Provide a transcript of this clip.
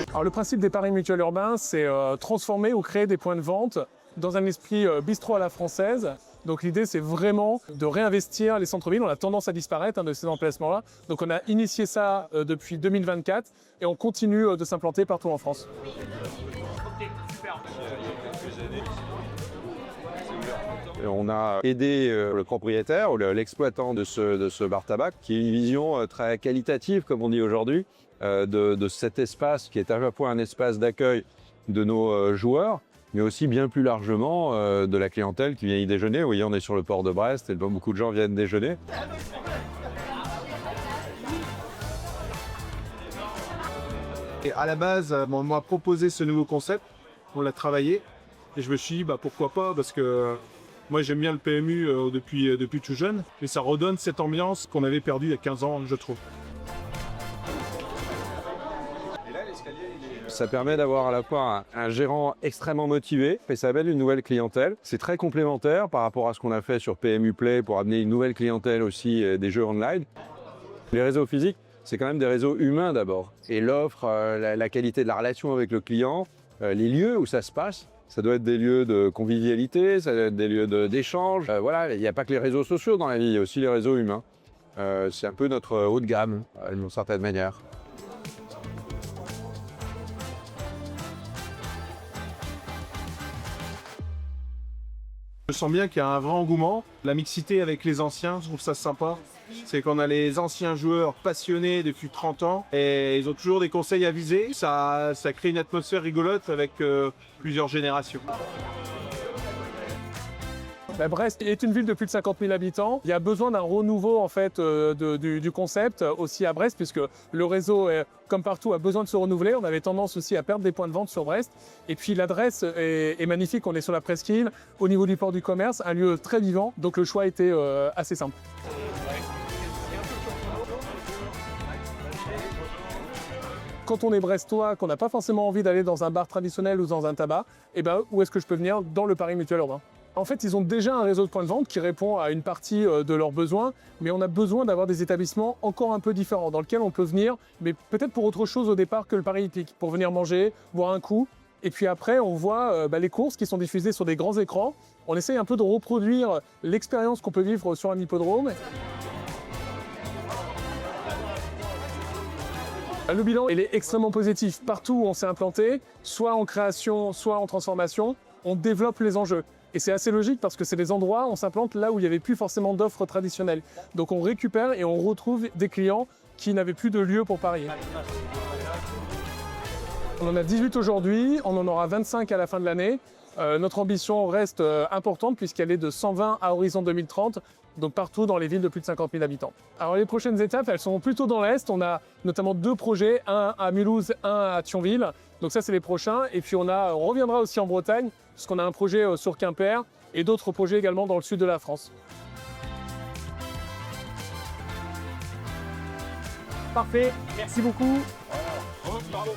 Alors le principe des paris mutuels urbains, c'est transformer ou créer des points de vente dans un esprit bistrot à la française. Donc l'idée, c'est vraiment de réinvestir les centres-villes. On a tendance à disparaître de ces emplacements-là. Donc on a initié ça depuis 2024 et on continue de s'implanter partout en France. On a aidé le propriétaire ou l'exploitant de ce bar tabac, qui a une vision très qualitative, comme on dit aujourd'hui, de cet espace qui est à la fois un espace d'accueil de nos joueurs, mais aussi bien plus largement de la clientèle qui vient y déjeuner. Vous voyez, on est sur le port de Brest et beaucoup de gens viennent déjeuner. Et à la base, on m'a proposé ce nouveau concept, on l'a travaillé, et je me suis dit pourquoi pas, parce que moi j'aime bien le PMU depuis tout jeune, et ça redonne cette ambiance qu'on avait perdue il y a 15 ans, je trouve. Ça permet d'avoir à la fois un gérant extrêmement motivé et ça amène une nouvelle clientèle. C'est très complémentaire par rapport à ce qu'on a fait sur PMU Play pour amener une nouvelle clientèle aussi des jeux online. Les réseaux physiques, c'est quand même des réseaux humains d'abord. Et l'offre, la qualité de la relation avec le client, les lieux où ça se passe, ça doit être des lieux de convivialité, ça doit être des lieux d'échange. Voilà, il n'y a pas que les réseaux sociaux dans la vie, il y a aussi les réseaux humains. C'est un peu notre haut de gamme, d'une certaine manière. Je sens bien qu'il y a un vrai engouement. La mixité avec les anciens, je trouve ça sympa. C'est qu'on a les anciens joueurs passionnés depuis 30 ans et ils ont toujours des conseils à viser. Ça crée une atmosphère rigolote avec plusieurs générations. Brest est une ville de plus de 50 000 habitants. Il y a besoin d'un renouveau en fait, du concept aussi à Brest, puisque le réseau, comme partout, a besoin de se renouveler. On avait tendance aussi à perdre des points de vente sur Brest. Et puis l'adresse est magnifique, on est sur la presqu'île, au niveau du port du commerce, un lieu très vivant. Donc le choix était assez simple. Quand on est brestois, qu'on n'a pas forcément envie d'aller dans un bar traditionnel ou dans un tabac, où est-ce que je peux venir? Dans le Paris Mutuel Urbain. En fait, ils ont déjà un réseau de points de vente qui répond à une partie de leurs besoins, mais on a besoin d'avoir des établissements encore un peu différents, dans lesquels on peut venir, mais peut-être pour autre chose au départ que le Paris hippique, pour venir manger, boire un coup. Et puis après, on voit les courses qui sont diffusées sur des grands écrans. On essaye un peu de reproduire l'expérience qu'on peut vivre sur un hippodrome. Le bilan, il est extrêmement positif. Partout où on s'est implanté, soit en création, soit en transformation, on développe les enjeux. Et c'est assez logique parce que c'est des endroits, on s'implante là où il n'y avait plus forcément d'offres traditionnelles. Donc on récupère et on retrouve des clients qui n'avaient plus de lieu pour parier. On en a 18 aujourd'hui, on en aura 25 à la fin de l'année. Notre ambition reste importante puisqu'elle est de 120 à horizon 2030, donc partout dans les villes de plus de 50 000 habitants. Alors les prochaines étapes, elles sont plutôt dans l'Est. On a notamment 2 projets, un à Mulhouse, un à Thionville. Donc ça, c'est les prochains. Et puis on reviendra aussi en Bretagne, puisqu'on a un projet sur Quimper et d'autres projets également dans le sud de la France. Parfait, merci beaucoup. Bravo.